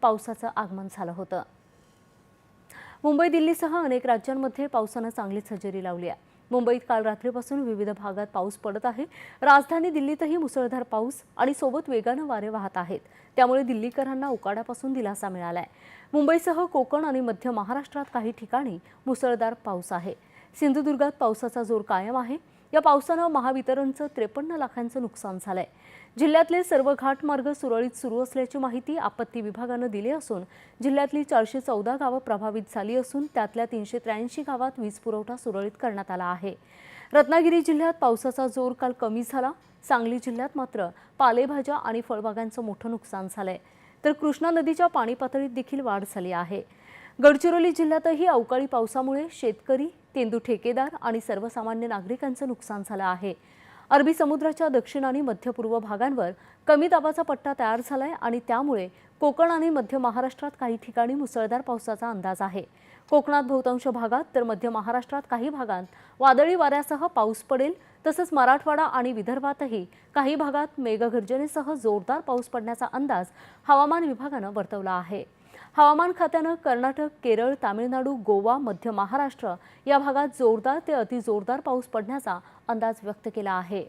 पावसाचं आगमन झालं होतं। मुंबई दिल्लीसह अनेक राज्यांमध्ये पावसानं चांगलीच हजेरी लावली आहे। मुंबईत काल रात्रीपासून विविध भागात पाऊस पडत आहे। राजधानी दिल्लीतही मुसळधार पाऊस आणि सोबत वेगानं वारे वाहत आहेत। त्यामुळे दिल्लीकरांना उकाड्यापासून दिलासा मिळालाय। मुंबईसह कोकण आणि मध्य महाराष्ट्रात काही ठिकाणी मुसळधार पाऊस आहे। सिंधुदुर्गात पावसाचा जोर कायम आहे। या पावसानं महावितरणचं 53 लाखांचं नुकसान झालंय। जिल्ह्यातले सर्व घाटमार्ग सुरळीत सुरू असल्याची माहिती आपत्ती विभागानं दिली असून जिल्ह्यातली 414 गावं प्रभावित झाली असून त्यातल्या 383 गावात वीज पुरवठा सुरळीत करण्यात आला आहे। रत्नागिरी जिल्ह्यात पावसाचा जोर काल कमी झाला। सांगली जिल्ह्यात मात्र पालेभाज्या आणि फळबागांचं मोठं नुकसान झालंय, तर कृष्णा नदीच्या पाणी पातळीत देखील वाढ झाली आहे। गडचिरोली जिल्ह्यातही अवकाळी पावसामुळे शेतकरी, तेंदू ठेकेदार आणि सर्वसामान्य नागरिकांचं नुकसान झालं आहे। अरबी समुद्राच्या दक्षिण आणि मध्य पूर्व भागांवर कमी दाबाचा पट्टा तयार झालाय आणि त्यामुळे कोकण आणि मध्य महाराष्ट्रात काही ठिकाणी मुसळधार पावसाचा अंदाज आहे। कोकणात बहुतांश भागात तर मध्य महाराष्ट्रात काही भागात वादळी वाऱ्यासह पाऊस पडेल, तसंच मराठवाडा आणि विदर्भातही काही भागात मेघगर्जनेसह जोरदार पाऊस पडण्याचा अंदाज हवामान विभागानं वर्तवला आहे। हवामान खात्यानं कर्नाटक, केरळ, तामिळनाडू, गोवा, मध्य महाराष्ट्र या भागात जोरदार ते अतिजोरदार पाऊस पडण्याचा अंदाज व्यक्त केला आहे।